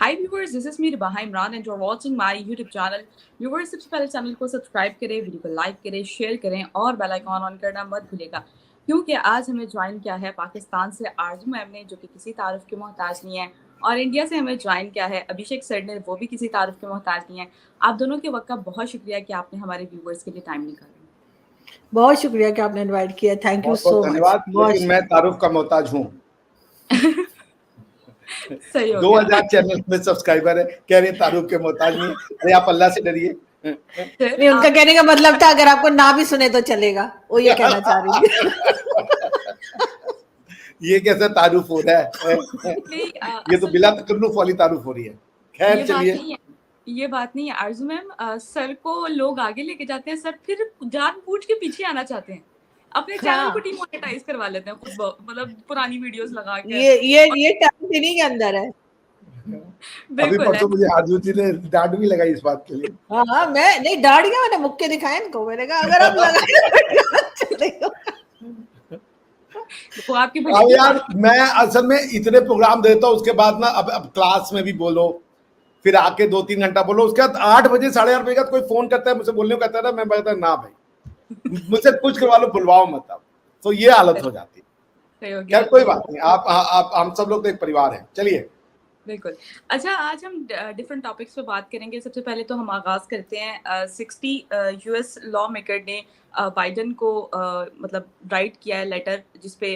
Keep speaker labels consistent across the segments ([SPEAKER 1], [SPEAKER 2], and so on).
[SPEAKER 1] Hi viewers, this is me Ribaha Imran and you're watching my YouTube channel. Viewers, सबसे पहले channel को subscribe करें, video को like करें, शेयर करें और बेल आइकॉन ऑन करना मत भूलिएगा क्योंकि आज हमें ज्वाइन किया है पाकिस्तान से आरजू मैम ने, जो कि किसी तारुफ के मोहताज नहीं है, और इंडिया से हमें ज्वाइन किया है अभिषेक सर ने, वो भी किसी तारुफ के मोहताज नहीं है। आप दोनों के वक्त का बहुत शुक्रिया कि आपने हमारे व्यूवर्स के लिए टाइम निकाला।
[SPEAKER 2] बहुत शुक्रिया कि आपने इनवाइट किया। Thank you so much.
[SPEAKER 3] धन्यवाद। लेकिन मैं तारुफ का मोहताज हूँ। 2000 चैनल में सब्सक्राइबर है, कह रहे तारुफ के मोहताज नहीं। अरे आप अल्लाह से डरिए।
[SPEAKER 2] नहीं, उनका कहने का मतलब था अगर आपको ना भी सुने तो चलेगा, वो ये कहना चाह रही है।
[SPEAKER 3] ये कैसा तारुफ हो रहा है? ये तो बिला तकल्लुफ वाली तारुफ हो रही है। खैर चलिए,
[SPEAKER 1] ये बात नहीं है आरजू मैम। सर को लोग आगे लेके जाते हैं, सर फिर जानबूझ के पीछे आना चाहते हैं, अपने चैनल को डिमोनेटाइज करवा लेते हैं खुद, मतलब पुरानी वीडियोस लगा के।
[SPEAKER 2] ये टैलेंट इन्हीं के अंदर है।
[SPEAKER 3] अभी परसों मुझे आरजू जी ने डांट भी लगाई इस बात के लिए।
[SPEAKER 2] हाँ, मैं नहीं डांट गया, मैंने मुक्के दिखाए इनको, मैंने कहा अगर आप लगाए
[SPEAKER 1] वो आपकी
[SPEAKER 3] अब यार मैं असल में इतने प्रोग्राम देता हूँ, उसके बाद ना अब क्लास में भी बोलो, फिर आके 2-3 घंटा बोलो, उसके बाद 8 बजे 8:30 बजे का कोई फोन करता है मुझसे बोलने को, कहता है ना, मैं कहता ना भाई मुझसे कुछ करवा लो, बुलवाओ मत। अब तो ये हालत हो जाती है। क्या कोई बात नहीं, आप हम सब लोग तो एक परिवार हैं। चलिए
[SPEAKER 1] बिल्कुल। अच्छा, आज हम डिफरेंट टॉपिक्स पे बात करेंगे। सबसे पहले तो हम आगाज करते हैं 60 यूएस लॉ मेकर ने बाइडन को मतलब राइट किया है लेटर, जिसपे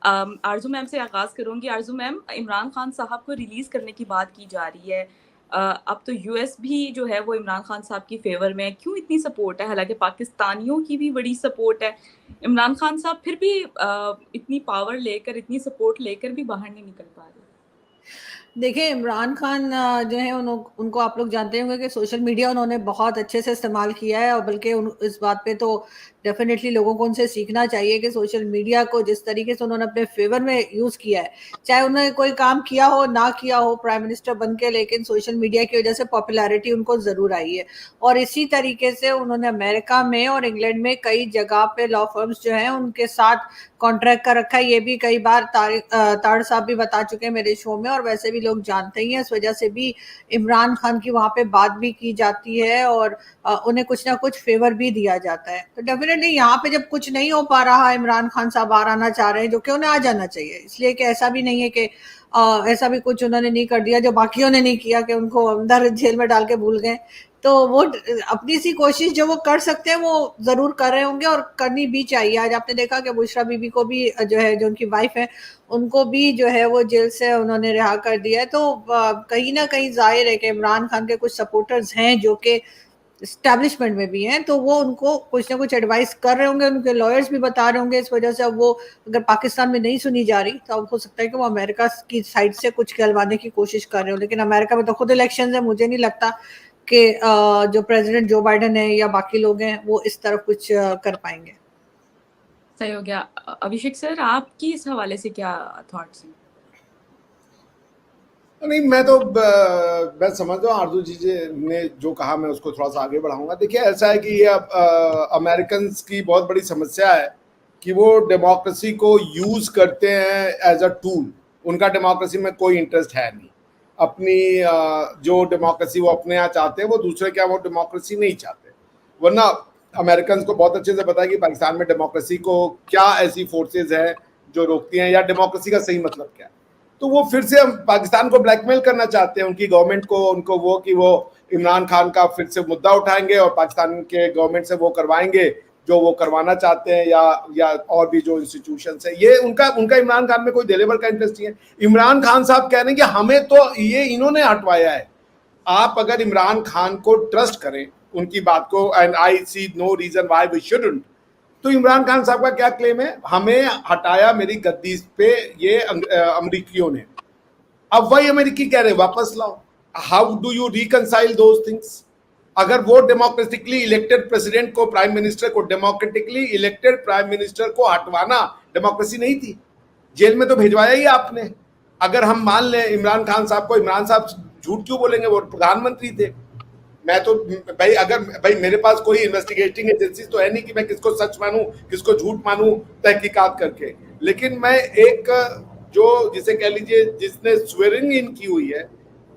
[SPEAKER 1] आरजू मैम से आगाज करूंगी। आरजू मैम, इमरान खान साहब को रिलीज करने की बात की जा रही है। अब तो यूएस भी जो है वो इमरान खान साहब की फेवर में है। क्यों इतनी सपोर्ट है? हालांकि पाकिस्तानियों की भी बड़ी सपोर्ट है। इमरान खान साहब फिर भी इतनी पावर लेकर, इतनी सपोर्ट लेकर भी बाहर नहीं निकल पा रहे।
[SPEAKER 2] देखिए, इमरान खान जो है उनको आप लोग जानते होंगे कि सोशल मीडिया उन्होंने बहुत अच्छे से इस्तेमाल किया है, और बल्कि इस बात पे तो डेफिनेटली लोगों को उनसे सीखना चाहिए कि सोशल मीडिया को जिस तरीके से उन्होंने अपने फेवर में यूज़ किया है, चाहे उन्होंने कोई काम किया हो ना किया हो प्राइम मिनिस्टर बन के, लेकिन सोशल मीडिया की वजह से पॉपुलैरिटी उनको ज़रूर आई है। और इसी तरीके से उन्होंने अमेरिका में और इंग्लैंड में कई जगह पे लॉ फर्म्स जो हैं उनके साथ कॉन्ट्रैक्ट कर रखा है। ये भी कई बार ताड़ साहब भी बता चुके हैं मेरे शो में, और वैसे भी लोग जानते ही हैं। इस वजह से भी इमरान खान की वहाँ पे बात भी की जाती है और उन्हें कुछ ना कुछ फेवर भी दिया जाता है। तो डेफिनेटली यहाँ पे जब कुछ नहीं हो पा रहा, इमरान खान साहब बाहर आना चाह रहे हैं, जो कि उन्हें आ जाना चाहिए, इसलिए कि ऐसा भी नहीं है कि ऐसा भी कुछ उन्होंने नहीं कर दिया जो बाकियों ने नहीं किया, कि उनको अंदर जेल में डाल के भूल गए। तो वो अपनी सी कोशिश जो वो कर सकते हैं वो जरूर कर रहे होंगे और करनी भी चाहिए। आज आपने देखा कि बुशरा बीबी को भी जो है, जो उनकी वाइफ है, उनको भी जो है वो जेल से उन्होंने रिहा कर दिया है। तो कहीं ना कहीं जाहिर है कि इमरान खान के कुछ सपोर्टर्स हैं जो कि एस्टैब्लिशमेंट में भी हैं, तो वो उनको कुछ ना कुछ एडवाइस कर रहे होंगे, उनके लॉयर्स भी बता रहे होंगे। इस वजह से अब वो अगर पाकिस्तान में नहीं सुनी जा रही तो अब हो सकता है कि वो अमेरिका की साइड से कुछ कहलवाने की कोशिश कर रहे हो। लेकिन अमेरिका में तो खुद इलेक्शन है, मुझे नहीं लगता कि जो प्रेसिडेंट जो बाइडन है या बाकी लोग हैं वो इस तरफ कुछ कर पाएंगे।
[SPEAKER 1] सही हो गया। अभिषेक सर, आपकी इस हवाले से क्या थॉट्स हैं?
[SPEAKER 3] नहीं, मैं समझ रहा हूँ आरजू जी ने जो कहा, मैं उसको थोड़ा सा आगे बढ़ाऊंगा। देखिए, ऐसा है कि ये अमेरिकन की बहुत बड़ी समस्या है कि वो डेमोक्रेसी को यूज करते हैं एज अ टूल। उनका डेमोक्रेसी में कोई इंटरेस्ट है नहीं। अपनी जो डेमोक्रेसी वो अपने यहाँ चाहते हैं, वो दूसरे क्या वो डेमोक्रेसी नहीं चाहते। वरना अमेरिकन को बहुत अच्छे से पता है कि पाकिस्तान में डेमोक्रेसी को क्या ऐसी फोर्सेज हैं जो रोकती हैं, या डेमोक्रेसी का सही मतलब क्या है। तो वो फिर से पाकिस्तान को ब्लैकमेल करना चाहते हैं, उनकी गवर्नमेंट को, उनको वो कि वो इमरान खान का फिर से मुद्दा उठाएंगे और पाकिस्तान के गवर्नमेंट से वो करवाएंगे जो वो करवाना चाहते हैं, या और भी जो इंस्टीट्यूशन है। ये उनका इमरान खान में कोई डिलीवर का इंटरेस्ट नहीं है। इमरान खान साहब कह रहे हैं कि हमें तो ये इन्होंने हटवाया है। आप अगर इमरान खान को ट्रस्ट करें, उनकी बात को, and I see no reason why we shouldn't, तो इमरान खान साहब का क्या क्लेम है? हमें हटाया मेरी गद्दी पे ये अमेरिकियों ने, अब वही अमेरिकी कह रहे वापस लाओ। How do you reconcile those things? अगर वो डेमोक्रेटिकली इलेक्टेड प्रेसिडेंट को, प्राइम मिनिस्टर को, डेमोक्रेटिकली इलेक्टेड प्राइम मिनिस्टर को हटवाना डेमोक्रेसी नहीं थी? जेल में तो भिजवाया ही आपने। अगर हम मान लें इमरान खान साहब को, इमरान साहब झूठ क्यों बोलेंगे, वो प्रधानमंत्री थे। मैं तो भाई मेरे पास कोई इन्वेस्टिगेटिंग एजेंसी तो है नहीं कि मैं किसको सच मानूं किसको झूठ मानूं तहकीकात करके। लेकिन मैं एक जो जिसे कह लीजिए जिसने स्वेरिंग इन की हुई है,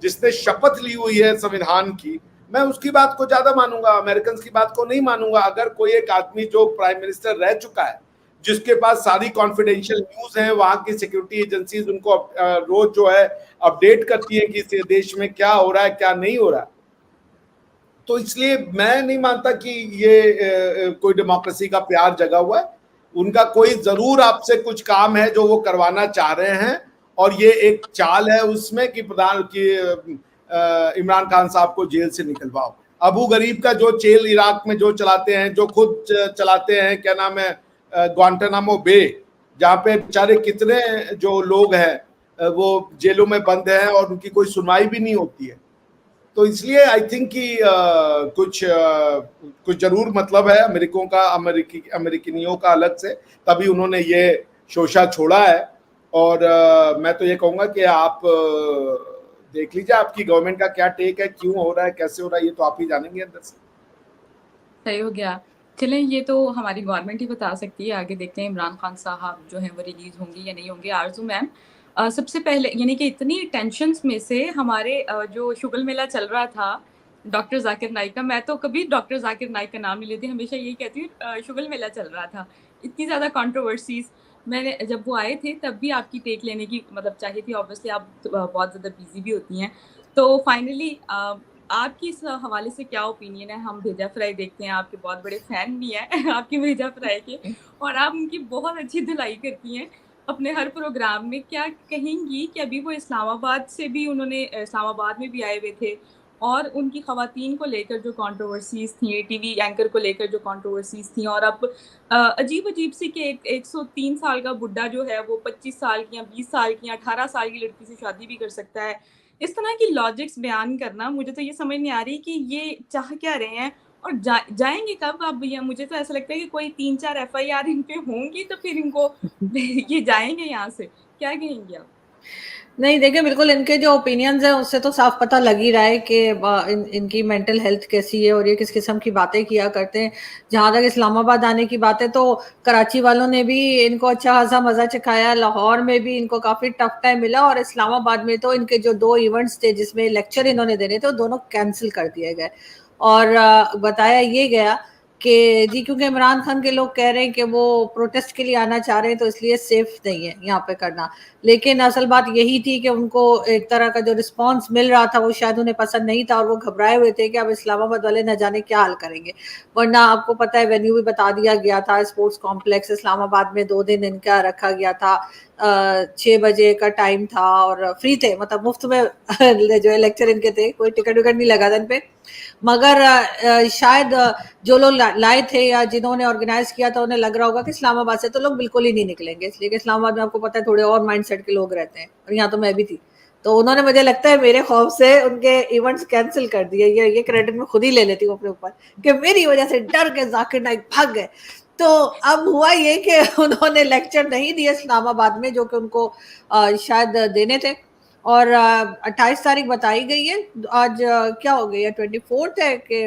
[SPEAKER 3] जिसने शपथ ली हुई है संविधान की, मैं उसकी बात को ज्यादा मानूंगा, अमेरिकन की बात को नहीं मानूंगा। अगर कोई एक आदमी जो प्राइम मिनिस्टर रह चुका है, जिसके पास सारी कॉन्फिडेंशियल न्यूज है, वहां की सिक्योरिटी एजेंसीज उनको रोज जो है अपडेट करती है कि इस देश में क्या हो रहा है क्या नहीं हो रहा है, तो इसलिए मैं नहीं मानता कि ये कोई डेमोक्रेसी का प्यार जगा हुआ है। उनका कोई जरूर आपसे कुछ काम है जो वो करवाना चाह रहे हैं, और ये एक चाल है उसमें कि प्रधान की इमरान खान साहब को जेल से निकलवाओ। अबू गरीब का जो जेल इराक में जो चलाते हैं, जो खुद चलाते हैं, क्या नाम है, ग्वांटानामो बे, जहाँ पे बेचारे कितने जो लोग हैं वो जेलों में बंद हैं और उनकी कोई सुनवाई भी नहीं होती है। तो इसलिए आई थिंक कि कुछ जरूर मतलब है अमेरिकों का, अमेरिकनियों का अलग से, तभी उन्होंने ये शोषा छोड़ा है। और मैं तो ये कहूंगा कि आप देख लीजिए आपकी गवर्नमेंट का क्या टेक है, क्यों हो रहा है, कैसे हो रहा है, ये तो आप ही जानेंगे अंदर से।
[SPEAKER 1] सही हो गया। चलें, ये तो हमारी गवर्नमेंट ही बता सकती है। आगे देखते हैं इमरान खान साहब जो हैं वो रिलीज होंगे या नहीं होंगे। आरजू मैम, सबसे पहले यानी कि इतनी टेंशन्स में से हमारे जो शुगल मेला चल रहा था डॉक्टर जाकिर नाइक का, मैं तो कभी डॉक्टर जाकिर नाइक का नाम नहीं लेती, हमेशा यही कहती हूँ शुगल मेला चल रहा था। इतनी ज़्यादा कंट्रोवर्सीज, मैंने जब वो आए थे तब भी आपकी टेक लेने की मतलब चाहिए थी। ऑब्वियसली आप बहुत ज़्यादा बिजी भी होती हैं, तो फाइनली आपकी इस हवाले से क्या ओपिनियन है? हम भेजा फ्राई देखते हैं, आपके बहुत बड़े फैन भी हैं आपकी भेजा फ्राई के, और आप उनकी बहुत अच्छी धुलाई करती हैं अपने हर प्रोग्राम में। क्या कहेंगी कि अभी वो इस्लामाबाद से भी, उन्होंने इस्लामाबाद में भी आए हुए थे, और उनकी ख़वातीन को लेकर जो कंट्रोवर्सीज थी, टीवी एंकर को लेकर जो कंट्रोवर्सीज थी, और अब अजीब अजीब सी कि 103 साल का बुढ़ा जो है वो 25 साल की या 20 साल की या 18 साल की लड़की से शादी भी कर सकता है। इस तरह की लॉजिक्स बयान करना, मुझे तो ये समझ नहीं आ रही कि ये चाह क्या रहे हैं, और जाएंगे कब अब? या मुझे तो ऐसा लगता है कि कोई 3-4 FIR इन पे होंगी तो फिर इनको ये जाएंगे यहाँ से। क्या कहेंगे आप?
[SPEAKER 2] नहीं, देखिए बिल्कुल इनके जो ओपिनियंस हैं उससे तो साफ पता लग ही रहा है कि इनकी मेंटल हेल्थ कैसी है और ये किस किस्म की बातें किया करते हैं। जहां तक इस्लामाबाद आने की बात है तो कराची वालों ने भी इनको अच्छा खासा मजा चखाया, लाहौर में भी इनको काफी टफ टाइम मिला, और इस्लामाबाद में तो इनके जो 2 इवेंट्स थे जिसमें लेक्चर इन्होंने देने थे वो दोनों कैंसिल कर दिए गए। और बताया ये गया कि जी क्योंकि इमरान खान के लोग कह रहे हैं कि वो प्रोटेस्ट के लिए आना चाह रहे हैं तो इसलिए सेफ नहीं है यहाँ पे करना। लेकिन असल बात यही थी कि उनको एक तरह का जो रिस्पांस मिल रहा था वो शायद उन्हें पसंद नहीं था, और वो घबराए हुए थे कि अब इस्लामाबाद वाले न जाने क्या हाल करेंगे। वरना आपको पता है वेन्यू भी बता दिया गया था, स्पोर्ट्स कॉम्प्लेक्स इस्लामाबाद में 2 दिन इनका रखा गया था। 6 बजे का टाइम था और फ्री थे, मतलब मुफ्त में जो है लेक्चर इनके थे, कोई टिकट विकट नहीं लगा था इन पे। मगर शायद जो लोग लाए थे या जिन्होंने ऑर्गेनाइज किया था उन्हें लग रहा होगा कि इस्लामाबाद से तो लोग बिल्कुल ही नहीं निकलेंगे, इसलिए कि इस्लामाबाद में आपको पता है थोड़े और माइंडसेट के लोग रहते हैं, और यहाँ तो मैं भी थी। तो उन्होंने मुझे लगता है मेरे खौफ से उनके इवेंट्स कैंसिल कर दिए। ये क्रेडिट मैं खुद ही ले लेती हूँ अपने ऊपर कि मेरी वजह से डर के जाकिर नाइक भाग गए। तो अब हुआ ये कि उन्होंने लेक्चर नहीं दिए इस्लामाबाद में जो कि उनको शायद देने थे, और 28 तारीख बताई गई है। आज क्या हो गई है, 24th है कि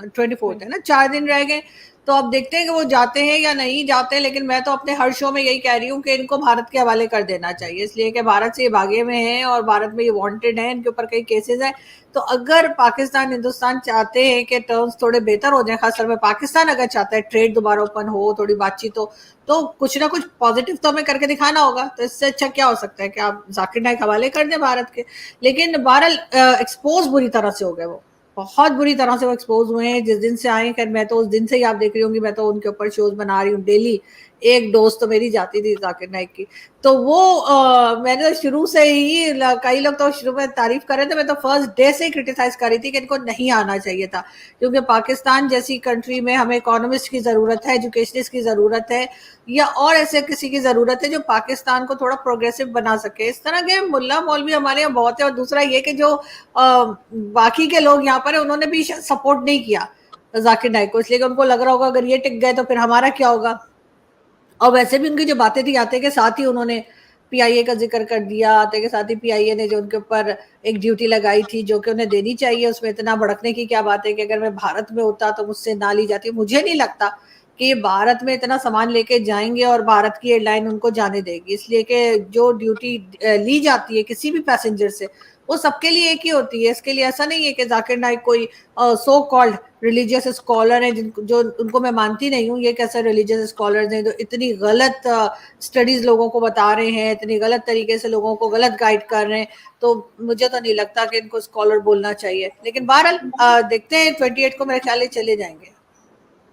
[SPEAKER 2] 24th है ना, 4 दिन रह गए। तो अब देखते हैं कि वो जाते हैं या नहीं जाते, लेकिन मैं तो अपने हर शो में यही कह रही हूँ कि इनको भारत के हवाले कर देना चाहिए, इसलिए कि भारत से ये भागे में हैं और भारत में ये वांटेड हैं, इनके ऊपर कई केसेस हैं। तो अगर पाकिस्तान हिंदुस्तान चाहते हैं कि टर्म्स थोड़े बेहतर हो जाए, खासतौर में पाकिस्तान अगर चाहता है ट्रेड दोबारा ओपन हो, थोड़ी बातचीत हो, तो कुछ ना कुछ पॉजिटिव तो हमें करके दिखाना होगा। तो इससे अच्छा क्या हो सकता है कि आप जाकिर नाइक हवाले कर दें भारत के। लेकिन बहरहाल एक्सपोज बुरी तरह से हो गए, वो बहुत बुरी तरह से वो एक्सपोज हुए हैं जिस दिन से आए। खैर मैं तो उस दिन से ही आप देख रही होंगी, मैं तो उनके ऊपर शोज बना रही हूँ डेली, एक डोज तो मेरी जाती थी जाकिर नाइक की। तो वो मैंने तो शुरू से ही, कई लोग तो शुरू में तारीफ कर रहे थे, मैं तो फर्स्ट डे से ही क्रिटिसाइज कर रही थी कि इनको नहीं आना चाहिए था, क्योंकि पाकिस्तान जैसी कंट्री में हमें इकोनॉमिस्ट की जरूरत है, एजुकेशनिस्ट की जरूरत है, या और ऐसे किसी की जरूरत है जो पाकिस्तान को थोड़ा प्रोग्रेसिव बना सके। इस तरह के मुल्ला मौलवी हमारे यहाँ बहुत है। और दूसरा ये कि जो बाकी के लोग यहाँ पर है उन्होंने भी सपोर्ट नहीं किया जाकिर नाइक को, इसलिए कि उनको लग रहा होगा अगर ये टिक गए तो फिर हमारा क्या होगा। और वैसे भी उनकी जो बातें थी आते के साथ ही उन्होंने PIA का जिक्र कर दिया, आते के साथ ही PIA ने जो उनके ऊपर एक ड्यूटी लगाई थी जो कि उन्हें देनी चाहिए, उसमें इतना भड़कने की क्या बात है कि अगर मैं भारत में होता तो मुझसे ना ली जाती। मुझे नहीं लगता कि भारत में इतना सामान लेके जाएंगे और भारत की एयरलाइन उनको जाने देगी, इसलिए कि जो ड्यूटी ली जाती है किसी भी पैसेंजर से वो सबके लिए एक ही होती है। इसके लिए ऐसा नहीं है कि जाकिर नाइक कोई सो कॉल्ड रिलीजियस स्कॉलर है जिनको जो उनको मैं मानती नहीं हूँ, ये कैसे रिलीजियस स्कॉलर्स हैं जो इतनी गलत स्टडीज लोगों को बता रहे हैं, इतनी गलत तरीके से लोगों को गलत गाइड कर रहे हैं, तो मुझे तो नहीं लगता कि इनको स्कॉलर बोलना चाहिए। लेकिन बहरहाल देखते हैं 28 को मेरे ख्याल से चले जाएंगे।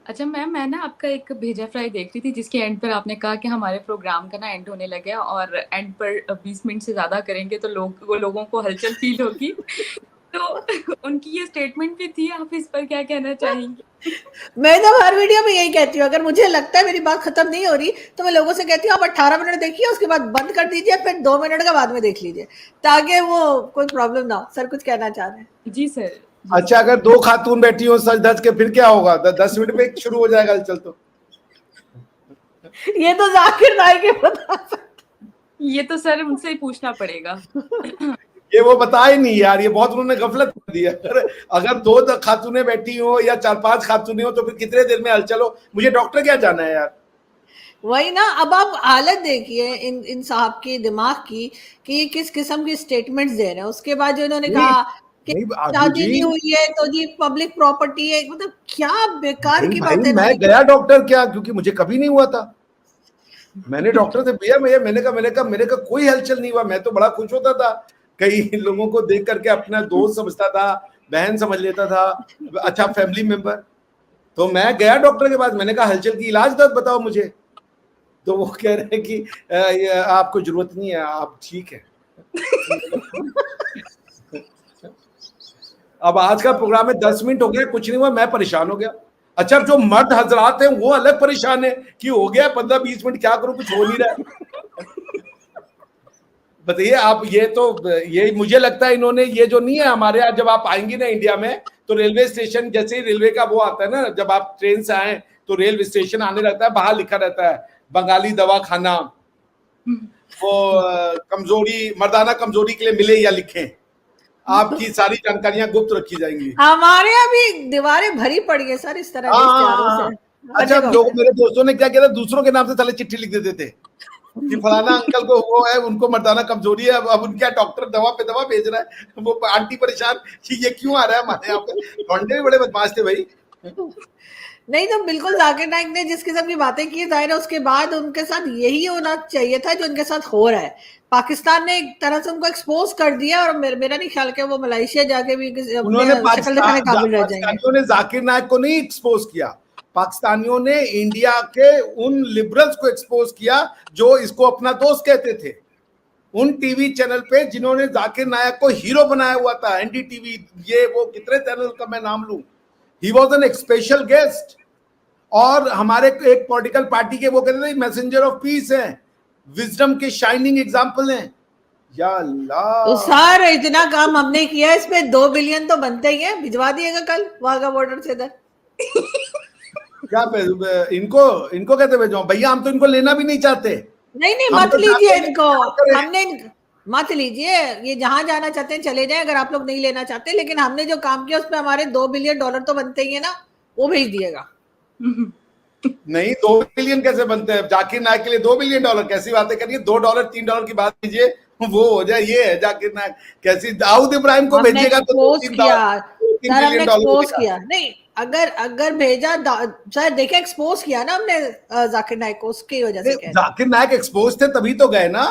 [SPEAKER 1] अच्छा मैम, मैं ना आपका एक भेजा फ्राई देख रही थी जिसके एंड पर आपने कहा कि हमारे प्रोग्राम का ना एंड होने लगा और एंड पर 20 मिनट से ज्यादा करेंगे तो लोगों को हलचल फील होगी। तो उनकी ये स्टेटमेंट भी थी, आप इस पर क्या कहना चाहेंगे?
[SPEAKER 2] मैं तो हर वीडियो में यही कहती हूँ, अगर मुझे लगता है मेरी बात खत्म नहीं हो रही तो मैं लोगों से कहती हूँ आप 18 मिनट देखिए, उसके बाद बंद कर दीजिए, फिर 2 मिनट का बाद में देख लीजिए, ताकि वो कोई प्रॉब्लम ना हो। सर कुछ कहना चाह रहे हैं?
[SPEAKER 1] जी सर।
[SPEAKER 3] अच्छा, अगर 2 खातून बैठी हो सच धज के फिर क्या होगा? 10 मिनट में शुरू हो जाएगा हलचल। तो
[SPEAKER 2] ये तो जाकिर नाइक ही बता सकते,
[SPEAKER 1] ये तो सर उनसे ही पूछना पड़ेगा।
[SPEAKER 3] ये वो बता ही नहीं यार, ये बहुत उन्होंने गफलत कर दी है। अगर 2 खातूने बैठी हो या 4-5 खातूने हो तो फिर कितने देर में हलचल हो? मुझे डॉक्टर क्या जाना है यार।
[SPEAKER 2] वही ना। अब आप हालत देखिए इन साहब की दिमाग की कि ये किस किस्म की स्टेटमेंट्स दे रहे हैं। उसके बाद जो इन्होंने कहा कि
[SPEAKER 3] आरजू
[SPEAKER 2] शादी
[SPEAKER 3] जी,
[SPEAKER 2] नहीं हुई है तो जी पब्लिक प्रॉपर्टी है, मतलब क्या बेकार की
[SPEAKER 3] भाई
[SPEAKER 2] बातें
[SPEAKER 3] मैं गया डॉक्टर क्या, क्योंकि मुझे कभी नहीं हुआ था। मैंने डॉक्टर से भैया मैंने कहा कोई हलचल नहीं हुआ। मैं तो बड़ा खुश होता था, कई लोगों को देख करके अपना दोस्त समझता था, बहन समझ लेता था, अच्छा फैमिली मेंबर। तो मैं गया डॉक्टर के पास, मैंने कहा हलचल की इलाज दर्द बताओ मुझे। तो वो कह रहे हैं कि आपको जरूरत नहीं है, आप ठीक है। अब आज का प्रोग्राम में 10 मिनट हो गया, कुछ नहीं हुआ, मैं परेशान हो गया। अच्छा, जो मर्द हजरात हैं वो अलग परेशान है कि हो गया 15-20 मिनट, क्या करूं, कुछ हो नहीं रहा। बताइए आप। ये मुझे लगता है इन्होंने ये जो नहीं है हमारे यहाँ, जब आप आएंगी ना इंडिया में तो रेलवे स्टेशन, जैसे ही रेलवे का वो आता है ना, जब आप ट्रेन से आए तो रेलवे स्टेशन आने लगता है, बाहर लिखा रहता है बंगाली दवा खाना, वो कमजोरी, मर्दाना कमजोरी के लिए मिले या लिखें। आपकी सारी जानकारियां गुप्त रखी जाएंगी।
[SPEAKER 2] हमारे यहाँ भी दीवारें भरी पड़ी है सर इस तरह के इश्तिहारों से।
[SPEAKER 3] अच्छा, लोग, मेरे दोस्तों ने क्या किया था, दूसरों के नाम से साले चिट्ठी लिख देते थे कि फलाना अंकल को वो है, उनको मर्दाना कमजोरी है, अब उनका डॉक्टर दवा पे दवा भेज रहा है। वो आंटी परेशान कि ये क्यों आ रहा है हमारे यहाँ पे। लौंडे भी बड़े बदमाश थे भाई।
[SPEAKER 2] नहीं तो बिल्कुल जाकिर नाइक ने जिस किस्म की बातें की, जाहिर है उसके बाद उनके साथ यही होना चाहिए था जो उनके साथ हो रहा है। पाकिस्तान ने एक तरह से उनको एक्सपोज कर दिया और मेरा नहीं ख्याल कि वो मलेशिया जाके भी
[SPEAKER 3] उन्होंने
[SPEAKER 2] शक्ल दिखाने काबिल रह जाएंगे।
[SPEAKER 3] पाकिस्तानियों ने जाकिर नाइक को नहीं एक्सपोज किया, पाकिस्तानियों ने इंडिया के उन लिबरल्स को एक्सपोज किया जो इसको अपना दोस्त कहते थे। उन टीवी चैनल पे जिन्होंने जाकिर नायक को हीरो बनाया हुआ था, एनडीटीवी, ये वो कितने चैनल का मैं नाम लूं, he was an special guest. और हमारे एक पॉलिटिकल पार्टी के वो कहते थे मैसेंजर ऑफ पीस हैं, विजडम के शाइनिंग एग्जाम्पल हैं। या अल्लाह,
[SPEAKER 2] तो सर इतना काम हमने किया, इसमें 2 बिलियन तो बनते ही है, भिजवा दिएगा कल वाघा बॉर्डर से इधर।
[SPEAKER 3] क्या इनको कहते भेजो भैया, हम तो इनको लेना भी नहीं चाहते।
[SPEAKER 2] नहीं मत लीजिए इनको, हमने मत लीजिए, ये जहां जाना चाहते हैं चले जाएं अगर आप लोग नहीं लेना चाहते, लेकिन हमने जो काम किया उसमें हमारे $2 बिलियन तो बनते ही है ना, वो भेज दिएगा।
[SPEAKER 3] नहीं, 2 बिलियन कैसे बनते हैं? जाकिर नायक के लिए $2 बिलियन कैसी बातें करिए? $2 $3 की बात कीजिए, वो हो जाए। ये है जाकिर नायक। कैसी दाऊद इब्राहिम को भेजिएगा तो $2-3
[SPEAKER 2] एक्सपोज किया। नहीं, अगर भेजा सर, देखे एक्सपोज किया ना हमने जाकिर नायक को, उसकी वजह से
[SPEAKER 3] जाकिर नायक एक्सपोज थे तभी तो गए ना।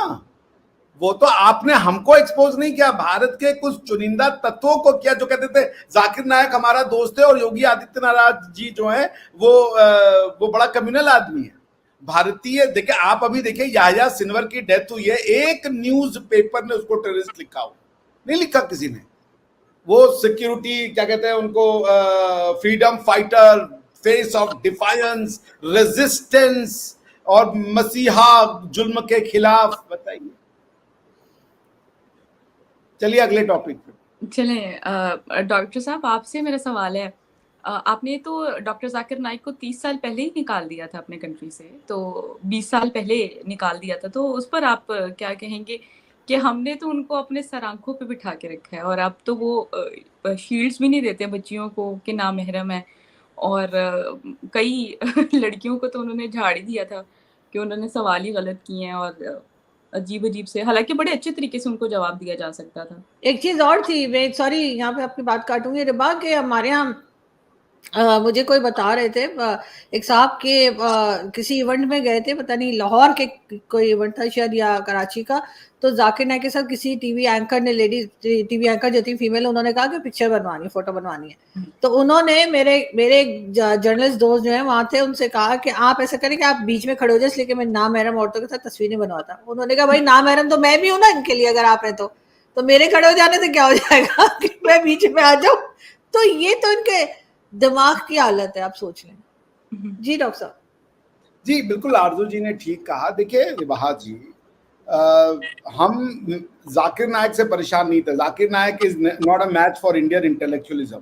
[SPEAKER 3] वो तो आपने हमको एक्सपोज नहीं किया, भारत के कुछ चुनिंदा तत्वों को किया जो कहते थे जाकिर नायक हमारा दोस्त है और योगी आदित्यनाथ जी जो है वो बड़ा कम्युनल आदमी है, भारतीय। देखिए आप अभी देखिए, याह्या सिनवर की डेथ हुई है, एक न्यूज पेपर ने उसको टेररिस्ट लिखा हो नहीं लिखा किसी ने। वो सिक्योरिटी क्या कहते हैं उनको, freedom fighter, face of defiance, resistance और मसीहा जुल्म के खिलाफ। बताइए, चलिए अगले टॉपिक पे
[SPEAKER 1] चलें। डॉक्टर साहब, आपसे मेरा सवाल है, आपने तो डॉक्टर जाकिर नाइक को 30 साल पहले ही निकाल दिया था अपने कंट्री से, तो 20 साल पहले निकाल दिया था, तो उस पर आप क्या कहेंगे कि हमने तो उनको अपने सर आंखों पे बिठा के रखा है और अब तो वो शील्ड्स भी नहीं देते बच्चियों को कि नामहरम है, और कई लड़कियों को तो उन्होंने झाड़ ही दिया था कि उन्होंने सवाल ही गलत किए हैं और अजीब-अजीब से, हालाँकि बड़े अच्छे तरीके से उनको जवाब दिया जा सकता था।
[SPEAKER 2] एक चीज़ और थी, मैं सॉरी यहाँ पे आपकी बात काटूँगी रिबा, कि हमारे यहाँ मुझे कोई बता रहे थे, एक साहब के किसी इवेंट में गए थे, पता नहीं लाहौर के कोई इवेंट था शायद या कराची का, तो जाकिर नाइक के साथ किसी टीवी एंकर ने, लेडी टीवी एंकर जो थी फीमेल, उन्होंने कहा कि पिक्चर बनवानी है, फोटो बनवानी है। तो उन्होंने मेरे जर्नलिस्ट दोस्त जो है वहां थे, उनसे कहा कि आप ऐसा करें कि आप बीच में खड़े हो जाए, इसलिए कि मैं नामहरम औरतों के साथ तस्वीर नहीं बनवाता। उन्होंने कहा भाई नामहरम तो मैं भी हूँ ना इनके लिए, अगर आप हैं तो मेरे खड़े हो जाने से क्या हो जाएगा कि मैं बीच में आ जाऊं। तो ये तो इनके दिमाग की हालत है, आप सोच लें। जी डॉक्टर साहब।
[SPEAKER 3] जी बिल्कुल, आरजू जी ने ठीक कहा। देखिए रिबाहा जी, हम जाकिर नायक से परेशान नहीं थे। Zakir Naik is not a match for Indian intellectualism.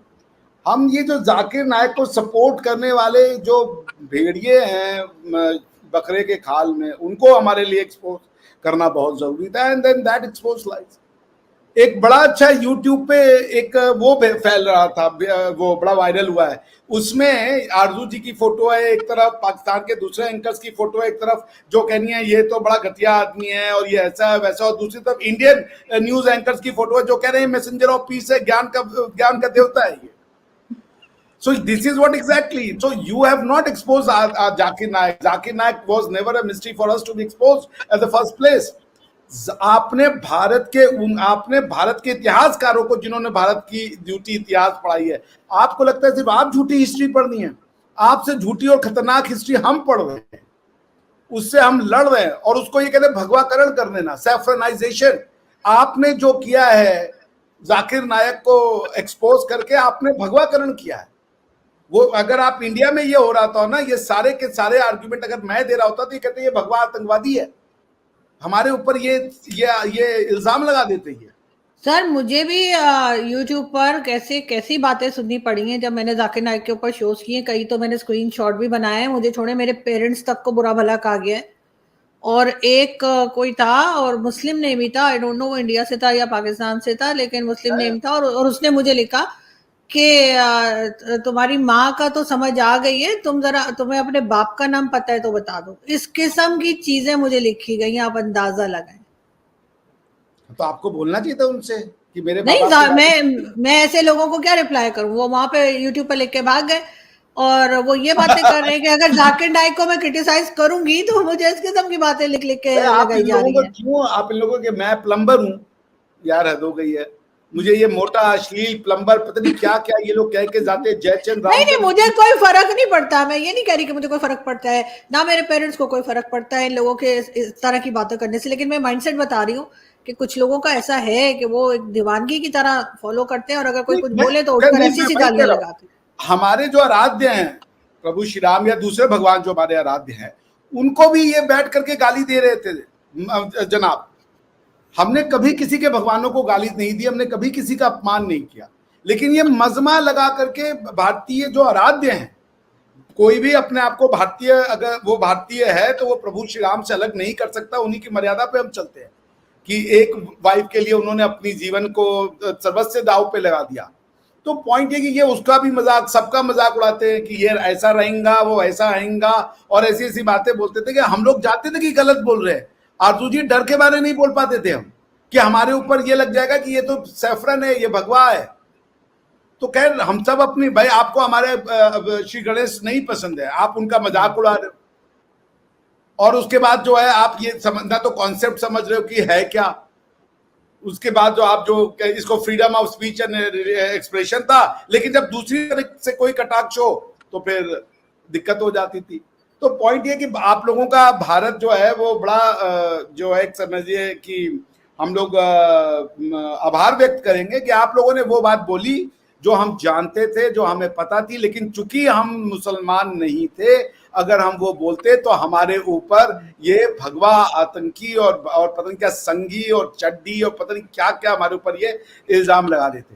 [SPEAKER 3] हम ये जो जाकिर नायक को सपोर्ट करने वाले जो भेड़िए हैं बकरे के खाल में, उनको हमारे लिए एक्सपोज करना बहुत जरूरी था, and then that expose lies. एक बड़ा अच्छा यूट्यूब पे एक वो फैल रहा था, वो बड़ा वायरल हुआ है, उसमें आरजू जी की फोटो है एक तरफ, पाकिस्तान के दूसरे एंकर्स की फोटो है एक तरफ, जो कहनी है ये तो बड़ा घटिया आदमी है और ये ऐसा है वैसा, और दूसरी तरफ इंडियन न्यूज एंकर्स की फोटो है जो कह रहे हैं मैसेंजर ऑफ पीस है, ज्ञान का देवता है ये। So this is what exactly. So you have not exposed Zakir Naik. Zakir Naik was never a mystery for us to be exposed at the first place. आपने भारत के इतिहासकारों को, जिन्होंने भारत की झूठी इतिहास पढ़ाई है, आपको लगता है सिर्फ आप झूठी हिस्ट्री पढ़नी है? आपसे झूठी और खतरनाक हिस्ट्री हम पढ़ रहे हैं, उससे हम लड़ रहे हैं, और उसको ये कहते हैं भगवाकरण कर देना, सैफ्रनाइजेशन। आपने जो किया है जाकिर नायक को एक्सपोज करके, आपने भगवाकरण किया है। वो अगर आप इंडिया में ये हो रहा था ना, ये सारे के सारे आर्ग्यूमेंट अगर मैं दे रहा होता तो ये कहते ये भगवा आतंकवादी है, हमारे ऊपर ये इल्जाम लगा देते हैं।
[SPEAKER 2] सर मुझे भी यूट्यूब पर कैसी बातें सुननी पड़ी हैं जब मैंने जाकिर नाइक के ऊपर शोज किए। कई तो मैंने स्क्रीनशॉट भी बनाए हैं, मुझे छोड़े मेरे पेरेंट्स तक को बुरा भला कहा गया है। और एक कोई था, और मुस्लिम नेम ही था, आई डोंट नो वो इंडिया से था या पाकिस्तान से था, लेकिन मुस्लिम नेम था, और उसने मुझे लिखा कि तुम्हारी माँ का तो समझ आ गई है, तुम्हें अपने बाप का नाम पता है तो बता दो। इस किस्म की चीजें मुझे लिखी गई, आप अंदाजा लगाएं।
[SPEAKER 3] तो आपको बोलना चाहिए था उनसे कि मेरे
[SPEAKER 2] नहीं, मैं ऐसे लोगों को क्या रिप्लाई करूं? वो वहां पे यूट्यूब पे लिख के भाग गए, और वो ये बातें कर रहे हैं कि अगर जाकिर नाइक को मैं क्रिटिसाइज करूंगी तो मुझे इस किस्म की बातें लिख के लगाई जा रही है।
[SPEAKER 3] क्यों आप इन लोगों के, मैं प्लम्बर हूँ यार, हद हो गई है। मुझे ये मोटा अश्लील प्लम्बर पता नहीं क्या क्या ये लोग कह के जाते हैं, जयचंद राम।
[SPEAKER 2] नहीं, मुझे कोई फर्क नहीं पड़ता, मैं ये नहीं कह रही कि मुझे कोई फर्क पड़ता है, ना मेरे पेरेंट्स को कोई फर्क पड़ता है इन लोगों के इस तरह की बातें करने से, लेकिन मैं माइंडसेट बता रही हूँ कि कुछ लोगों का ऐसा है कि वो एक दीवानगी की तरह फॉलो करते हैं, और अगर कोई कुछ बोले तो उठकर ऐसी सी गालियां लगाते हैं।
[SPEAKER 3] हमारे जो आराध्य हैं प्रभु श्री राम या दूसरे भगवान जो हमारे आराध्य हैं, उनको भी ये बैठ करके गाली दे रहे थे। जनाब, हमने कभी किसी के भगवानों को गाली नहीं दी, हमने कभी किसी का अपमान नहीं किया, लेकिन ये मजमा लगा करके भारतीय जो आराध्य हैं, कोई भी अपने आप को भारतीय, अगर वो भारतीय है तो वो प्रभु श्री राम से अलग नहीं कर सकता। उन्हीं की मर्यादा पे हम चलते हैं कि एक वाइफ के लिए उन्होंने अपनी जीवन को सर्वस्व दाव पे लगा दिया। तो पॉइंट ये कि ये उसका भी मजाक, सबका मजाक उड़ाते हैं कि ये ऐसा रहेगा, वो ऐसा रहेगा, और ऐसी ऐसी बातें बोलते थे कि हम लोग जाते थे कि गलत बोल रहे हैं। आरजू जी डर के बारे नहीं बोल पाते थे हम कि हमारे ऊपर ये लग जाएगा कि ये तो सैफरन है, ये भगवा है। तो खैर हम सब अपनी, भाई आपको हमारे श्री गणेश नहीं पसंद है, आप उनका मजाक उड़ा रहे हो, और उसके बाद जो है आप ये समझना तो कॉन्सेप्ट समझ रहे हो कि है क्या। उसके बाद जो आप जो इसको freedom of speech and expression था, लेकिन जब दूसरी तरह से कोई कटाक्ष हो तो फिर दिक्कत हो जाती थी। तो पॉइंट ये कि आप लोगों का भारत जो है वो बड़ा जो है, समझिए कि हम लोग आभार व्यक्त करेंगे कि आप लोगों ने वो बात बोली जो हम जानते थे, जो हमें पता थी, लेकिन चूंकि हम मुसलमान नहीं थे, अगर हम वो बोलते तो हमारे ऊपर ये भगवा आतंकी और पता नहीं क्या संगी और चड्डी और पता नहीं क्या क्या हमारे ऊपर ये इल्जाम लगा देते।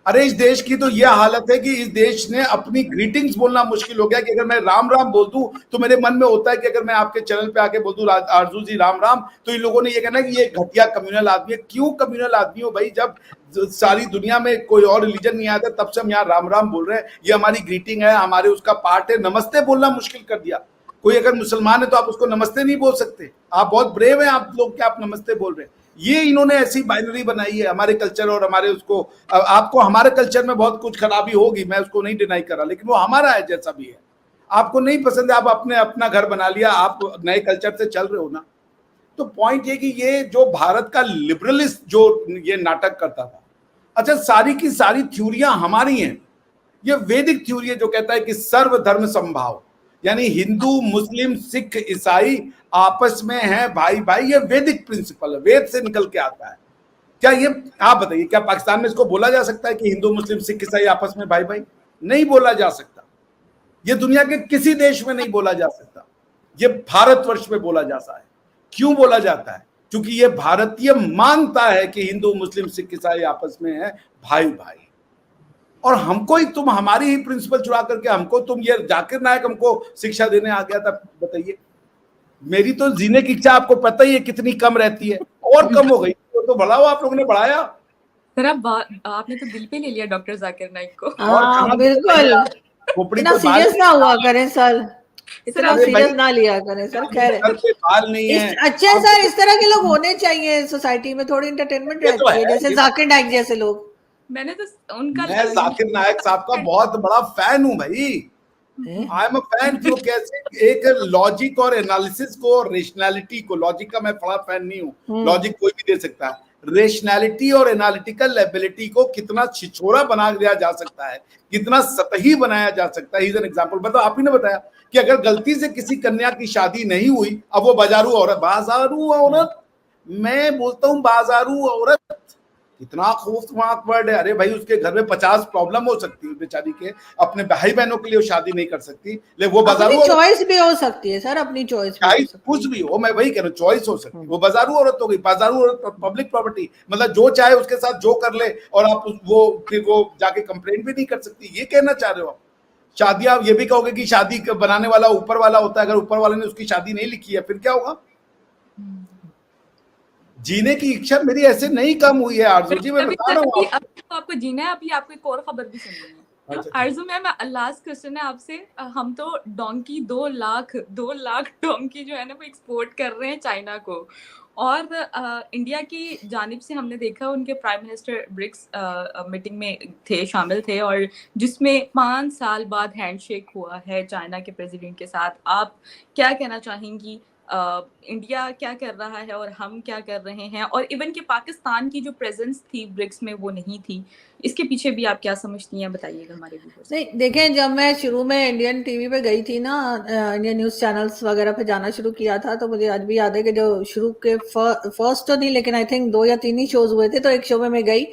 [SPEAKER 3] अरे इस देश की तो यह हालत है कि इस देश ने अपनी ग्रीटिंग्स बोलना मुश्किल हो गया कि अगर मैं राम राम बोल दूं तो मेरे मन में होता है कि अगर मैं आपके चैनल पे आके बोल दूं आरजू जी राम राम, तो इन लोगों ने ये कहना कि ये घटिया कम्युनल आदमी है। क्यों कम्युनल आदमी हो भाई? जब सारी दुनिया में कोई और रिलीजन नहीं आता तब से हम यहाँ राम राम बोल रहे हैं, ये हमारी ग्रीटिंग है, हमारे उसका पार्ट है। नमस्ते बोलना मुश्किल कर दिया। कोई अगर मुसलमान है तो आप उसको नमस्ते नहीं बोल सकते। आप बहुत ब्रेव हैं आप लोग, क्या आप नमस्ते बोल रहे हैं? ये इन्होंने ऐसी बाइनरी बनाई है हमारे कल्चर और हमारे उसको। आपको हमारे कल्चर में बहुत कुछ खराबी होगी, मैं उसको नहीं डिनाई कर रहा, लेकिन वो हमारा है जैसा भी है। आपको नहीं पसंद है, आप अपने अपना घर बना लिया, आप नए कल्चर से चल रहे हो ना। तो पॉइंट ये कि ये जो भारत का लिबरलिस्ट जो ये नाटक करता था, अच्छा सारी की सारी थ्योरियां हमारी हैं। ये वैदिक थ्योरी है जो कहता है कि सर्वधर्म समभाव, यानी हिंदू मुस्लिम सिख ईसाई आपस में है भाई भाई। ये वैदिक प्रिंसिपल है, वेद से निकल के आता है। क्या ये आप बताइए, क्या पाकिस्तान में इसको बोला जा सकता है कि हिंदू मुस्लिम सिख ईसाई आपस में भाई भाई? नहीं बोला जा सकता। ये दुनिया के किसी देश में नहीं बोला जा सकता, ये भारतवर्ष में बोला जाता है। क्यों बोला जाता है? क्योंकि ये भारतीय मानता है कि हिंदू मुस्लिम सिख ईसाई आपस में है भाई भाई। और हमको ही तुम हमारी ही प्रिंसिपल चुरा करके हमको तुम ये जाकिर नायक हमको शिक्षा देने आ गया था। बताइए, मेरी तो जीने की इच्छा आपको पता ही है कितनी कम रहती है, और कम हो गई तो बढ़ाओ, आप लोगों ने बढ़ाया।
[SPEAKER 1] सर आपने तो दिल पे ले लिया डॉक्टर जाकिर नाइक को।
[SPEAKER 2] हाँ बिल्कुल, इतना सीरियस ना हुआ करें सर, इतना सीरियस ना लिया करें सर। खैर
[SPEAKER 3] बाल नहीं है
[SPEAKER 2] अच्छे सर, इस तरह के लोग होने चाहिए सोसाइटी में, थोड़ी एंटरटेनमेंट रहती है, जैसे जाकिर नाइक जैसे लोग।
[SPEAKER 1] मैंने तो उनका,
[SPEAKER 3] मैं जाकिर नायक साहब का बहुत बड़ा फैन हूं भाई। I am a fan. जो कैसे एक लॉजिक और एनालिसिस को, रेशनैलिटी को, लॉजिक का मैं बड़ा फैन नहीं हूं, लॉजिक कोई भी दे सकता है, रेशनैलिटी और एनालिटिकल एबिलिटी को कितना छिछोरा बना दिया जा सकता है, कितना सतही बनाया जा सकता है। Is an example. बताओ, आप ही ने बताया कि अगर गलती से किसी कन्या की शादी नहीं हुई, अब वो बाजारू औरत, बाजारू औरत, मैं बोलता हूं बाजारू औरत, इतना खूबसूरत वर्ड है। अरे भाई, उसके घर में 50 प्रॉब्लम हो सकती है बेचारी के, अपने भाई बहनों के लिए वो शादी नहीं कर सकती, लेकिन वो बाजारू
[SPEAKER 2] चॉइस भी हो सकती है सर, अपनी चॉइस
[SPEAKER 3] कुछ भी हो, मैं वही कह रहा हूँ, चॉइस हो सकती है। वो बाजारू औरत हो गई। बाजारू औरत पब्लिक प्रॉपर्टी, मतलब जो चाहे उसके साथ जो कर ले, और आप वो फिर वो जाके कंप्लेंट भी नहीं कर सकती। ये कहना चाह रहे हो आप? शादियां, ये भी कहोगे कि शादी बनाने वाला ऊपर वाला होता है, अगर ऊपर वाले ने उसकी शादी नहीं लिखी है फिर क्या होगा? जीने की इच्छा मेरी ऐसे नहीं कम हुई है आरजू जी, मैं बता रहा हूँ
[SPEAKER 1] आपको जीना है। अभी आपको एक और खबर भी सुननी है। आरजू मैम, लास्ट क्वेश्चन है आपसे। हम तो डोंकी 2 लाख डोंकी जो है ना वो एक्सपोर्ट कर रहे हैं चाइना को, और इंडिया की जानिब से हमने देखा उनके प्राइम मिनिस्टर ब्रिक्स मीटिंग में थे, शामिल थे, और जिसमें 5 साल बाद हैंडशेक हुआ है चाइना के प्रेसिडेंट के साथ। आप क्या कहना चाहेंगी? इंडिया क्या कर रहा है और हम क्या कर रहे हैं? और इवन कि पाकिस्तान की जो प्रेजेंस थी ब्रिक्स में वो नहीं थी, इसके पीछे भी आप क्या समझती हैं? बताइएगा हमारे व्यूअर्स।
[SPEAKER 2] नहीं, देखें, जब मैं शुरू में इंडियन टीवी पे गई थी ना, इंडियन न्यूज़ चैनल्स वगैरह पे जाना शुरू किया था, तो मुझे आज भी याद है कि जो शुरू के फर्स्ट तो नहीं, लेकिन आई थिंक 2 या 3 ही शोज हुए थे। तो एक शो में मैं गई,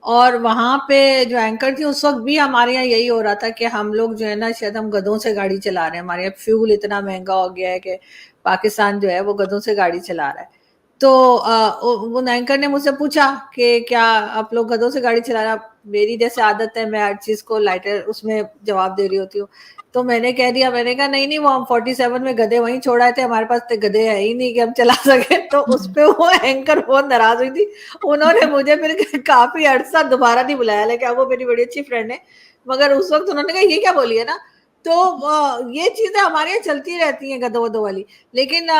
[SPEAKER 2] और वहां पे जो एंकर थी उस वक्त भी हमारे यहाँ यही हो रहा था कि हम लोग जो है ना, शायद हम गधों से गाड़ी चला रहे हैं। हमारे यहाँ फ्यूल इतना महंगा हो गया है कि पाकिस्तान जो है वो गधों से गाड़ी चला रहा है। तो वो एंकर ने मुझसे पूछा कि क्या आप लोग गधों से गाड़ी चला रहे हैं? मेरी जैसे आदत है, मैं हर चीज को लाइटर उसमें जवाब दे रही होती हूँ। तो मैंने कह दिया, मैंने कहा नहीं वो हम 47 में गधे वहीं छोड़ आए थे, हमारे पास तो गधे है ही नहीं कि हम चला सके। तो उस पे वो एंकर बहुत नाराज हुई थी। उन्होंने मुझे फिर काफी अरसा दोबारा नहीं बुलाया, लेकिन वो मेरी बड़ी अच्छी फ्रेंड है, मगर उस वक्त उन्होंने कहा ये क्या बोली है ना। तो ये चीजें हमारे यहाँ चलती रहती हैं गधो वधो वाली। लेकिन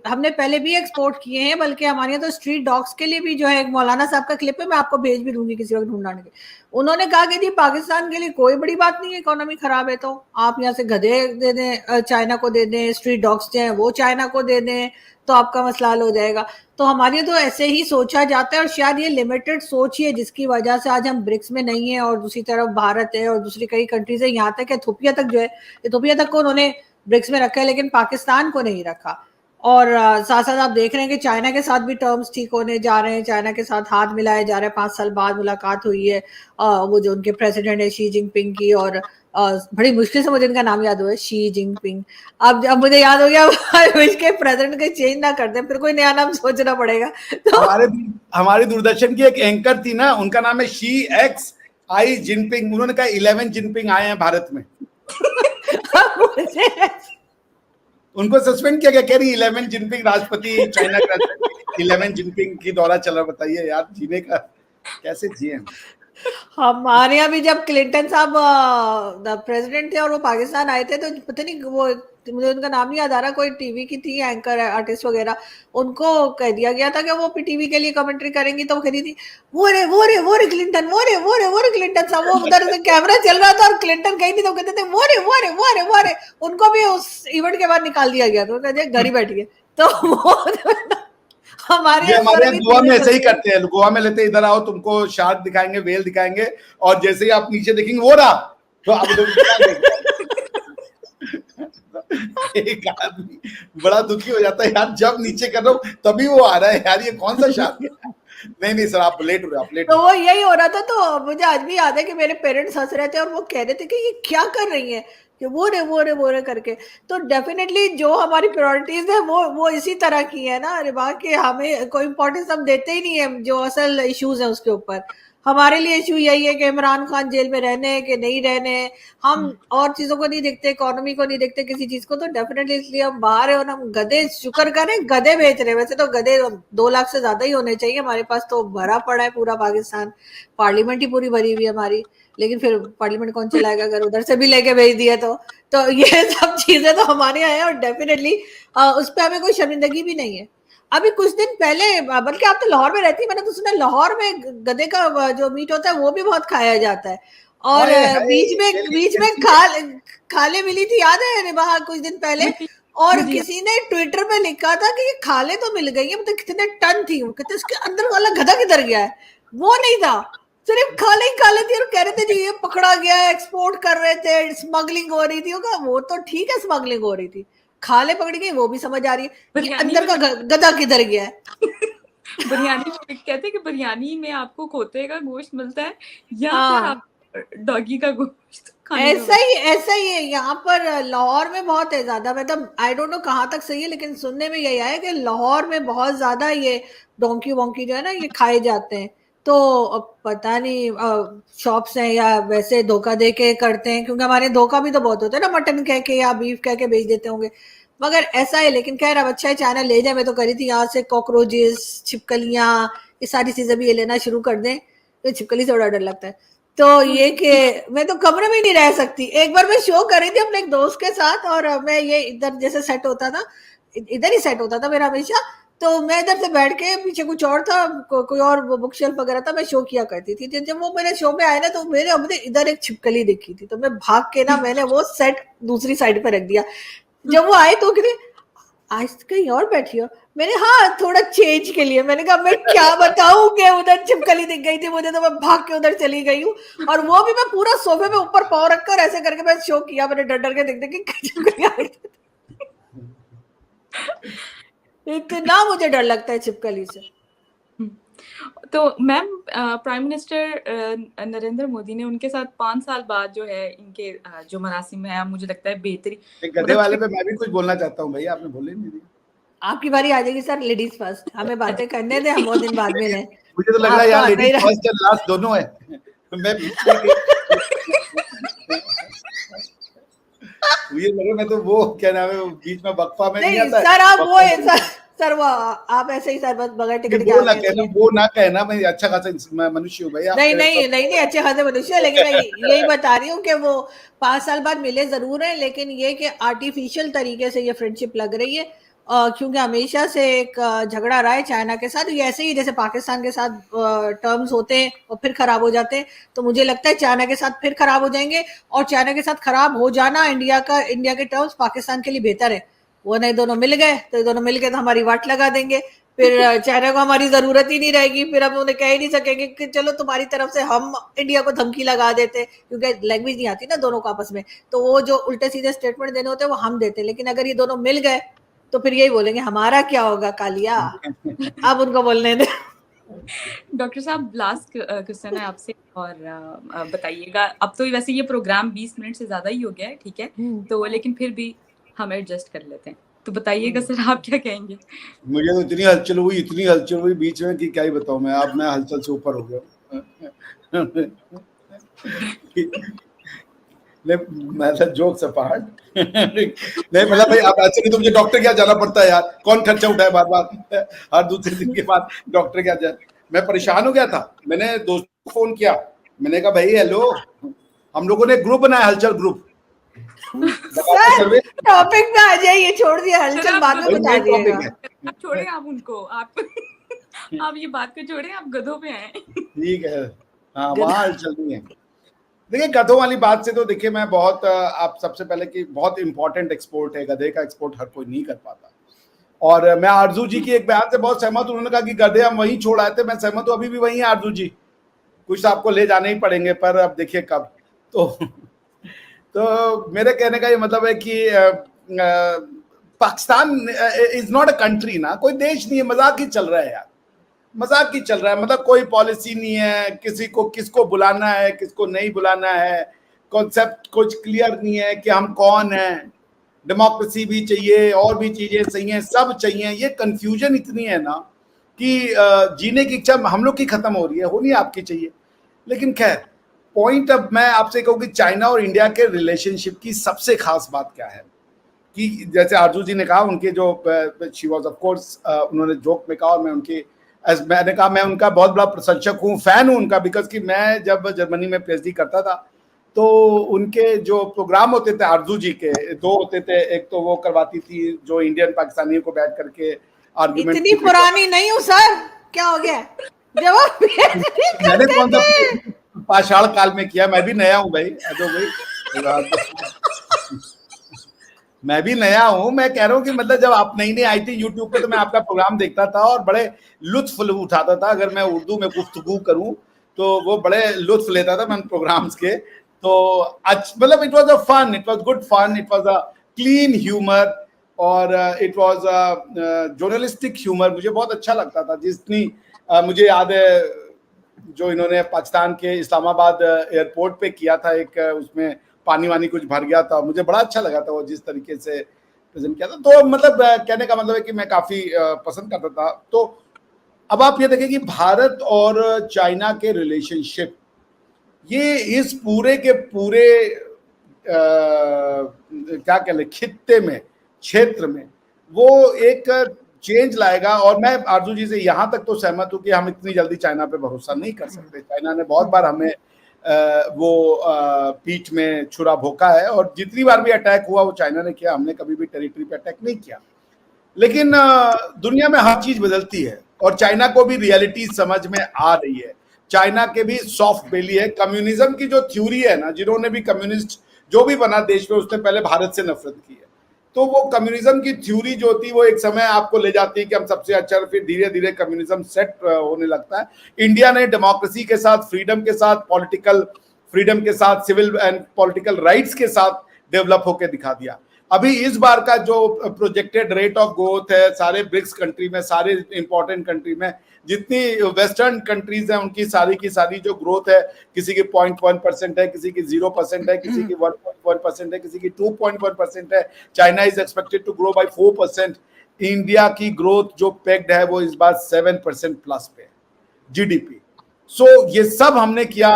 [SPEAKER 2] हमने पहले भी एक्सपोर्ट किए हैं, बल्कि हमारे यहाँ तो स्ट्रीट डॉग्स के लिए भी जो है, एक मौलाना साहब का क्लिप है, मैं आपको भेज भी दूंगी किसी वक्त ढूंढने के। उन्होंने कहा कि जी पाकिस्तान के लिए कोई बड़ी बात नहीं है, इकोनॉमी खराब है तो आप यहाँ से गधे दे दें, चाइना को दे दें, स्ट्रीट डॉग्स जो हैं वो चाइना को दे दें, तो आपका मसला हल हो जाएगा। तो हमारे तो ऐसे ही सोचा जाता है, और शायद ये लिमिटेड सोच ही है जिसकी वजह से आज हम ब्रिक्स में नहीं है, और दूसरी तरफ भारत है और दूसरी कई कंट्रीज है, यहाँ तक इथोपिया तक जो है, इथोपिया तक को उन्होंने ब्रिक्स में रखा है, लेकिन पाकिस्तान को नहीं रखा। और साथ साथ आप देख रहे हैं कि चाइना के साथ भी टर्म्स ठीक होने जा रहे हैं, चाइना के साथ हाथ मिलाए जा रहे हैं। 5 साल बाद मुलाकात हुई है वो जो उनके प्रेसिडेंट है शी जिनपिंग की, और बड़ी मुश्किल से मुझे इनका नाम याद हुआ है, शी जिनपिंग। अब मुझे याद हो गया, इसके प्रेसिडेंट के चेंज ना कर दें, फिर कोई नया नाम सोचना पड़ेगा। तो
[SPEAKER 3] हमारी दूरदर्शन की एक एंकर थी ना, उनका नाम है शी एक्स, आई जिनपिंग, उन्होंने कहा 11 जिनपिंग आए हैं भारत में। उनको सस्पेंड किया गया, कह रही 11 जिनपिंग राष्ट्रपति, चाइना का 11 जिनपिंग की दौरा चल रहा। बताइए यार, जीने का कैसे जिए हम।
[SPEAKER 2] हमारे यहाँ भी जब क्लिंटन साहब प्रेसिडेंट थे और वो पाकिस्तान आए थे, तो पता नहीं वो, मुझे उनका नाम नहीं याद आ रहा, कोई टीवी की थी एंकर आर्टिस्ट वगैरह, उनको कह दिया गया था कि वो टीवी के लिए कमेंट्री करेंगी, तो वो कह रही थी वो रे क्लिंटन, वो रे क्लिंटन साहब। वो उधर से कैमरा चल रहा था और क्लिंटन कहीं नहीं, तो कहते थे वो रे। उनको भी उस इवेंट के बाद निकाल दिया गया, तो कहते घर ही बैठिए। तो हमारे
[SPEAKER 3] यहाँ
[SPEAKER 2] भी
[SPEAKER 3] गोवा में ऐसे ही करते हैं, गोवा में लेते इधर आओ तुमको शार्क दिखाएंगे, वेल दिखाएंगे, और जैसे ही आप नीचे देखेंगे वो रहा, तो आप एक आदमी बड़ा दुखी हो जाता है यार, जब नीचे कर रहा हूं तभी वो आ रहा है यार, ये कौन सा शार्क है। नहीं सर, आप लेट हो रहे, आप लेट।
[SPEAKER 2] तो वो यही हो रहा था। तो मुझे आज भी याद है कि मेरे पेरेंट्स हंस रहे थे और वो कह रहे थे कि ये क्या कर रही है, कि वो रे करके। तो डेफिनेटली जो हमारी प्रायोरिटीज है वो इसी तरह की है ना, रिबा के हमें कोई इंपॉर्टेंस हम देते ही नहीं है जो असल इश्यूज है उसके ऊपर। हमारे लिए इशू यही है कि इमरान खान जेल में रहने के नहीं रहने, हम और चीजों को नहीं देखते, इकोनॉमी को नहीं देखते, किसी चीज को। तो डेफिनेटली इसलिए हम बाहर है और हम गधे, शुक्र करें गधे बेच रहे हैं। वैसे तो गधे 2 लाख से ज्यादा ही होने चाहिए, हमारे पास तो भरा पड़ा है पूरा पाकिस्तान, पार्लियामेंट ही पूरी भरी हुई है हमारी। लेकिन फिर पार्लियामेंट कौन चलाएगा अगर उधर से भी लेके भेज दिया तो ये सब चीजें तो हमारे यहाँ है। और डेफिनेटली उस पर हमें कोई शर्मिंदगी भी नहीं है। अभी कुछ दिन पहले, बल्कि आप तो लाहौर में रहती है, मैंने तो सुना लाहौर में गधे का जो मीट होता है वो भी बहुत खाया जाता है। और बीच में खाले मिली थी, याद है रिबा, कुछ दिन पहले। और किसी ने ट्विटर पे लिखा था कि ये खाले तो मिल गई है, मतलब कितने टन थी, कितने उसके अंदर वाला गधा किधर गया है, वो नहीं था, सिर्फ खाले थी। और कह रहे थे जी ये पकड़ा गया है, एक्सपोर्ट कर रहे थे, स्मगलिंग हो रही थी। वो तो ठीक है, स्मगलिंग हो रही थी, खाले पकड़ी गई वो भी समझ आ रही है, ये अंदर का गधा किधर गया है।
[SPEAKER 1] बिरयानी में कहते हैं कि बिरयानी में आपको खोते का गोश्त मिलता है या फिर आप डॉगी का गोश्त खाने
[SPEAKER 2] ऐसा ही है यहाँ पर लाहौर में बहुत है ज्यादा। मतलब आई डोंट नो कहाँ तक सही है, लेकिन सुनने में यही आया कि लाहौर में बहुत ज्यादा ये डोंकी वोंकी जो है ना ये खाए जाते हैं। तो अब पता नहीं शॉप्स हैं या वैसे धोखा दे के करते हैं, क्योंकि हमारे धोखा भी तो बहुत होता है ना, मटन कह के या बीफ कह के बेच देते होंगे, मगर ऐसा है। लेकिन खैर अब अच्छा है, चाइना ले जाए। मैं तो करी थी यहाँ से कॉकरोचेस, छिपकलियां, ये सारी चीजें भी ये लेना शुरू कर दें, तो छिपकली से बड़ा डर लगता है। तो ये कि मैं तो कमरे में नहीं रह सकती। एक बार मैं शो कर रही थी अपने एक दोस्त के साथ, और मैं ये इधर जैसे सेट होता था, इधर ही सेट होता था मेरा हमेशा, तो मैं इधर से बैठ के, पीछे कुछ और था, कोई और बुक शेल्फ वगैरह था, मैं शो किया करती थी। जब वो मेरे शो में आए ना, तो मेरे इधर एक छिपकली दिखी थी, तो मैं भाग के ना मैंने वो सेट दूसरी साइड पर रख दिया। जब वो आए तो कहते आज कहीं और बैठी हो, मैंने हाँ थोड़ा चेंज के लिए। मैंने कहा मैं क्या बताऊं कि उधर छिपकली दिख गई थी मुझे, तो मैं भाग के उधर चली गई हूँ। और वो भी मैं पूरा सोफे पे ऊपर पाँव रखकर ऐसे करके मैं शो किया, मैंने डर डर के देख देख के छिपकली आ गई। इतना मुझे डर लगता है छिपकली से।
[SPEAKER 1] तो ma'am, prime minister Narendra Modi ने उनके साथ 5 साल बाद जो है इनके जो मरासिम है, मुझे लगता है बेहतरी।
[SPEAKER 3] गधे वाले पे मैं भी कुछ बोलना चाहता हूँ भैया, आपने बोले नहीं दिया।
[SPEAKER 2] आपकी बारी आ जाएगी सर, लेडीज फर्स्ट, हमें बातें करने दे, हम बहुत दिन बाद में लें।
[SPEAKER 3] मुझे तो लग रहा है यार लेडीज फर्स्ट एंड लास्ट दोनों है। मैं ये लगे मैं तो वो क्या नाम है बीच में वक्फा में नहीं आता
[SPEAKER 2] सर, आप वो है सर वो आप ऐसे ही सर बस बगैर टिकट के
[SPEAKER 3] वो ना कहना मैं अच्छा खासा मनुष्य हूँ भैया।
[SPEAKER 2] नहीं अच्छे खासे मनुष्य है, लेकिन मैं यही बता रही हूँ कि वो 5 साल बाद मिले जरूर है, लेकिन ये कि आर्टिफिशियल तरीके से ये फ्रेंडशिप लग रही है, क्योंकि हमेशा से एक झगड़ा रहा है चाइना के साथ। ये ऐसे ही जैसे पाकिस्तान के साथ टर्म्स होते हैं और फिर खराब हो जाते हैं, तो मुझे लगता है चाइना के साथ फिर खराब हो जाएंगे। और चाइना के साथ खराब हो जाना इंडिया के टर्म्स पाकिस्तान के लिए बेहतर है। वो नहीं, दोनों मिल गए तो हमारी वाट लगा देंगे, फिर चाइना को हमारी जरूरत ही नहीं रहेगी। फिर हम उन्हें कह ही नहीं सकेंगे कि चलो तुम्हारी तरफ से हम इंडिया को धमकी लगा देते, क्योंकि लैंग्वेज नहीं आती ना दोनों को आपस में, तो वो जो उल्टे सीधे स्टेटमेंट देने होते हैं वो हम देते। लेकिन अगर ये दोनों मिल गए तो फिर यही बोलेंगे हमारा क्या होगा कालिया। आप उनको बोलने दे।
[SPEAKER 1] डॉक्टर साहब, लास्ट क्वेश्चन है आपसे, और बताइएगा, अब तो वैसे ये प्रोग्राम 20 मिनट से ज्यादा ही हो गया है, ठीक है, तो लेकिन फिर भी हम एडजस्ट कर लेते हैं, तो बताइएगा सर आप क्या कहेंगे।
[SPEAKER 3] मुझे तो इतनी हलचल हुई बीच में कि क्या ही बताऊं मैं। अब मैं हलचल से ऊपर हो गया। नहीं मतलब जोक्स अपार्ट नहीं मतलब भाई आप ऐसे नहीं तो मुझे डॉक्टर क्या जाना पड़ता है यार, कौन खर्चा उठाए बार बार हर दूसरे दिन के बाद डॉक्टर क्या जाए। मैं परेशान हो गया था, मैंने दोस्त को फोन किया, मैंने कहा भाई हेलो, हम लोगों ने ग्रुप बनाया, हलचल ग्रुप।
[SPEAKER 2] सर टॉपिक पे आ जाइए, छोड़ दिया हलचल, बाद में बता दिएगा।
[SPEAKER 1] छोड़े आप उनको, आप ये बात को छोड़े, आप गधों पे आए।
[SPEAKER 3] ठीक है, हाँ वहाँ हलचल नहीं है। देखिए गधों वाली बात से तो देखिए मैं बहुत आप सबसे पहले कि बहुत इंपॉर्टेंट एक्सपोर्ट है, गधे का एक्सपोर्ट हर कोई नहीं कर पाता। और मैं आरजू जी की एक बयान से बहुत सहमत हूं, उन्होंने कहा कि गधे हम वहीं छोड़ आए थे, मैं सहमत हूं, अभी भी वहीं आरजू जी, कुछ आपको ले जाने ही पड़ेंगे, पर अब देखिए कब। तो मेरे कहने का ये मतलब है कि Pakistan is not a country ना, कोई देश नहीं है, मजाक ही चल रहा है यार, मजाक ही चल रहा है। मतलब कोई पॉलिसी नहीं है, किसी को किसको बुलाना है किसको नहीं बुलाना है, कॉन्सेप्ट कुछ क्लियर नहीं है कि हम कौन हैं, डेमोक्रेसी भी चाहिए और भी चीजें चाहिए, सब चाहिए। ये कंफ्यूजन इतनी है ना कि जीने की इच्छा हम लोग की खत्म हो रही है, होनी आपकी चाहिए। लेकिन खैर पॉइंट अब मैं आपसे कहूँ कि चाइना और इंडिया के रिलेशनशिप की सबसे खास बात क्या है कि जैसे आरजू जी ने कहा, उनके जो शी वाज ऑफ कोर्स, उन्होंने जोक में कहा और मैं उनकी मैंने कहा मैं उनका बहुत बड़ा प्रशंसक हूँ, फैन हूँ उनका, बिकॉज कि मैं जब जर्मनी में पीएचडी करता था तो उनके जो प्रोग्राम होते थे आरजू जी के, दो होते थे, एक तो वो करवाती थी जो इंडियन पाकिस्तानियों को बैठ करके आर्गुमेंट।
[SPEAKER 2] इतनी पुरानी नहीं हूँ सर, क्या हो गया, जवाब
[SPEAKER 3] मैंने कौन सा पाषाण काल में किया, मैं भी नया हूँ भाई, भाई मैं भी नया हूं। मैं कह रहा हूँ कि मतलब जब आप नई नई आई थी यूट्यूब पे तो मैं आपका प्रोग्राम देखता था और बड़े लुत्फ उठाता था, अगर मैं उर्दू में गुफ्तगू करूं तो वो बड़े लुत्फ लेता था मैं प्रोग्राम्स के। तो मतलब it was a fun, it was good fun, it was a clean humour और it was a journalistic humour, मुझे बहुत अच्छा लगता था। जितनी मुझे याद है जो इन्होंने पाकिस्तान के इस्लामाबाद एयरपोर्ट पे किया था, एक उसमें पानी वानी कुछ भर गया था, मुझे बड़ा अच्छा लगा था वो जिस तरीके से प्रेजेंट किया था। तो मतलब कहने का मतलब है कि मैं काफी पसंद करता था। तो अब आप ये देखें कि भारत और चाइना के रिलेशनशिप, ये इस पूरे के पूरे क्या कह लें खित्ते में, क्षेत्र में वो एक चेंज लाएगा। और मैं आरजू जी से यहाँ तक तो सहमत हूँ कि हम इतनी जल्दी चाइना पे भरोसा नहीं कर सकते। चाइना ने बहुत बार हमें वो पीठ में छुरा भोंका है और जितनी बार भी अटैक हुआ वो चाइना ने किया, हमने कभी भी टेरिटरी पे अटैक नहीं किया। लेकिन दुनिया में हर चीज बदलती है और चाइना को भी रियलिटी समझ में आ रही है। चाइना के भी सॉफ्ट बेली है। कम्युनिज्म की जो थ्योरी है ना, जिन्होंने भी कम्युनिस्ट जो भी बना देश में उसने पहले भारत से नफरत की है। तो वो कम्युनिज्म की थ्योरी जो होती है वो एक समय आपको ले जाती है कि हम सबसे अच्छा, फिर धीरे धीरे कम्युनिज्म सेट होने लगता है। इंडिया ने डेमोक्रेसी के साथ, फ्रीडम के साथ, पॉलिटिकल फ्रीडम के साथ, सिविल एंड पॉलिटिकल राइट्स के साथ डेवलप होकर दिखा दिया। अभी इस बार का जो प्रोजेक्टेड रेट ऑफ ग्रोथ है सारे ब्रिक्स कंट्री में, सारे इंपॉर्टेंट कंट्री में, जितनी वेस्टर्न कंट्रीज हैं उनकी सारी की सारी जो ग्रोथ है, किसी की 0.1% है, किसी की 0% है, किसी की 1.1% है, किसी की 2.1% है। China is expected to grow by 4%। India की ग्रोथ जो पेग्ड है वो इस बार 7% प्लस पे जीडीपी। सो ये सब हमने किया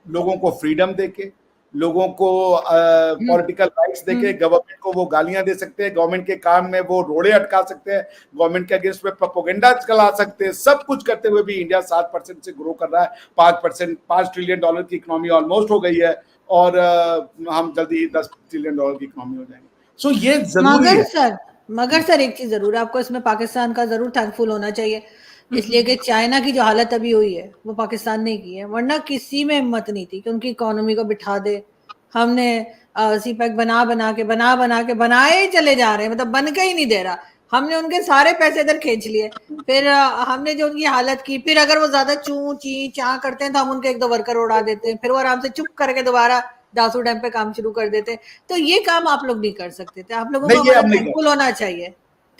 [SPEAKER 3] लोगों को फ्रीडम देके, लोगों को पॉलिटिकल राइट्स देके। गवर्नमेंट को वो गालियां दे सकते हैं, गवर्नमेंट के काम में वो रोड़े अटका सकते हैं, गवर्नमेंट के अगेंस्ट में प्रोपेगेंडा चला सकते हैं। सब कुछ करते हुए भी इंडिया 7% से ग्रो कर रहा है। 5%, $5 ट्रिलियन की इकोनॉमी ऑलमोस्ट हो गई है और हम जल्दी ही $10 ट्रिलियन की इकोनॉमी हो जाएंगे। सो ये जरूरी है।
[SPEAKER 2] मगर सर एक चीज जरूर, आपको इसमें पाकिस्तान का जरूर थैंकफुल होना चाहिए, इसलिए कि चाइना की जो हालत अभी हुई है वो पाकिस्तान ने की है, वरना किसी में हिम्मत नहीं थी कि उनकी इकोनॉमी को बिठा दे। हमने सीपैक बना के बनाए ही चले जा रहे हैं, मतलब बन के ही नहीं दे रहा। हमने उनके सारे पैसे इधर खींच लिए, फिर हमने जो उनकी हालत की, फिर अगर वो ज्यादा चू ची चा करते हैं तो हम उनके एक दो वर्कर उड़ा देते हैं, फिर वो आराम से चुप करके दोबारा दासू डैम पे काम शुरू कर देते। तो ये काम आप लोग नहीं कर सकते थे, आप लोगों को हमारा थैंकफुल होना चाहिए,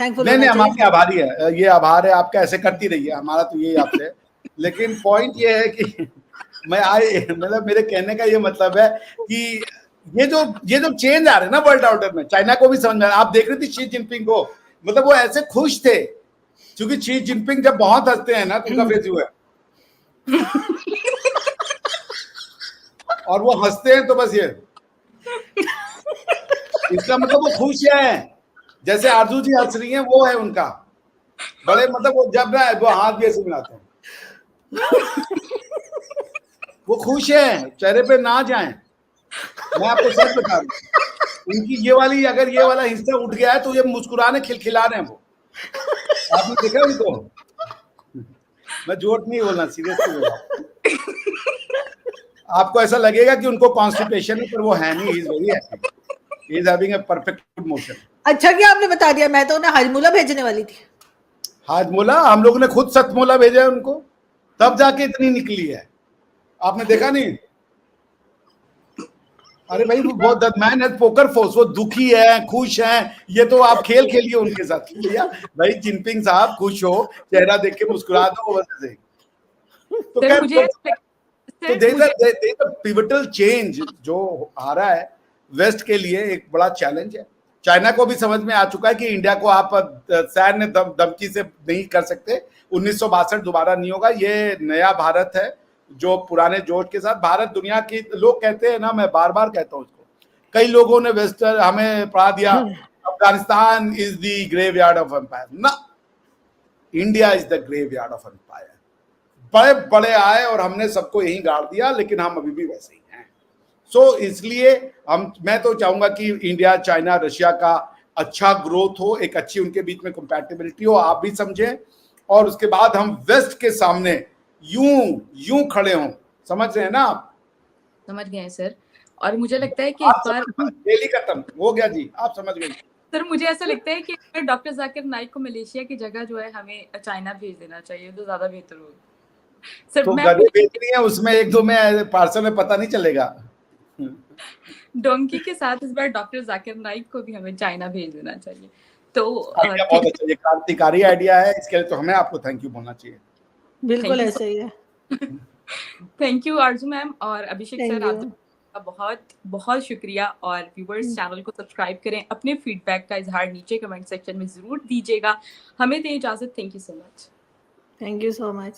[SPEAKER 2] थैंकफुल
[SPEAKER 3] नहीं
[SPEAKER 2] होना
[SPEAKER 3] नहीं, हम
[SPEAKER 2] चाहिए।
[SPEAKER 3] आपके आभारी है, ये आभार है आपका, ऐसे करती रहिए, हमारा तो यही आपसे। लेकिन पॉइंट ये है कि मैं आए मतलब मेरे कहने का ये मतलब है कि ये जो चेंज आ रहे हैं ना वर्ल्ड ऑर्डर में, चाइना को भी समझ में। आप देख रही थी शी जिनपिंग को, मतलब वो ऐसे खुश थे क्योंकि शी जिनपिंग जब बहुत हंसते हैं ना तो उनका फेस हुआ है और वो हंसते हैं तो बस ये इसका मतलब वो खुश हैं, जैसे आरजू जी हंस रही हैं वो है उनका बड़े मतलब वो जब ना वो हाथ भी ऐसे मिलाते हैं, वो खुश हैं, चेहरे पे ना जाए। मैं आपको सच बता रहा हूँ, उनकी ये वाला हिस्सा उठ गया है तो ये मुस्कुराने खिलखिला रहे हैं वो। आपने देखा उनको? मैं झूठ नहीं बोलना, सीरियसली बोल रहा हूँ। आपको ऐसा लगेगा कि उनको कॉन्स्टिपेशन है, पर वो है नहीं, he is very happy, he is having a perfect good motion.
[SPEAKER 2] अच्छा क्या आपने बता दिया, मैं तो उन्हें हाजमूला भेजने वाली थी।
[SPEAKER 3] हाजमोला हम लोगों ने खुद सतमोला भेजा है उनको, तब जाके इतनी निकली है, आपने देखा नहीं? अरे भाई वो बहुत that man has poker force, वो दुखी है खुश है, ये तो आप खेल खेलिए उनके साथ। भैया भाई जिनपिंग साहब खुश हो, चेहरा देख के मुस्कुरा दो बस ऐसे। तो
[SPEAKER 1] सर मुझे
[SPEAKER 3] तो देयर पिवटल चेंज जो आ रहा है वेस्ट के लिए एक बड़ा चैलेंज है। चाइना को भी समझ में आ चुका है कि इंडिया को आप सैन्य धमकी से नहीं कर सकते, 1962 दोबारा नहीं होगा, ये नया भारत है जो पुराने जोश के साथ। भारत दुनिया की, लोग कहते हैं ना, मैं बार बार कहता हूँ इसको, कई लोगों ने वेस्टर्न हमें पढ़ा दिया Afghanistan is the graveyard of empire, ना, India is the graveyard of empire. बड़े बड़े आए और हमने सबको यहीं गाड़ दिया, लेकिन हम अभी भी वैसे ही हैं। सो इसलिए मैं तो चाहूंगा कि इंडिया चाइना रशिया का अच्छा ग्रोथ हो, एक अच्छी उनके बीच में कंपैटिबिलिटी हो, आप भी समझें, और उसके बाद हम वेस्ट के सामने यूं खड़े हों। समझ रहे हैं ना आप?
[SPEAKER 1] समझ गए हैं सर। और मुझे लगता है कि इस बार
[SPEAKER 3] डेली खत्म हो गया जी, आप समझ गए
[SPEAKER 1] सर। मुझे ऐसा लगता है कि डॉक्टर जाकिर नाइक को मलेशिया की जगह जो है हमें चाइना भेज देना चाहिए, तो ज्यादा बेहतर होगा सर।
[SPEAKER 3] तो
[SPEAKER 1] मैं
[SPEAKER 3] गधे बेचनी है, उसमें एक दो में पार्सल में पता नहीं चलेगा।
[SPEAKER 1] डोंकी के साथ इस बार डॉक्टर जाकिर नाइक को भी हमें चाइना भेज देना चाहिए। तो
[SPEAKER 3] आइडिया बहुत अच्छा, ये क्रांतिकारी आइडिया है, इसके लिए तो हमें आपको थैंक यू बोलना चाहिए।
[SPEAKER 2] बिल्कुल ऐसा ही है।
[SPEAKER 1] थैंक यू आरजू मैम और अभिषेक सर, आपका बहुत बहुत शुक्रिया। और व्यूवर्स चैनल को सब्सक्राइब करें, अपने फीडबैक का इजहार नीचे कमेंट सेक्शन में जरूर दीजिएगा। हमें दें इजाजत। Thank you so much.
[SPEAKER 2] Thank you so much.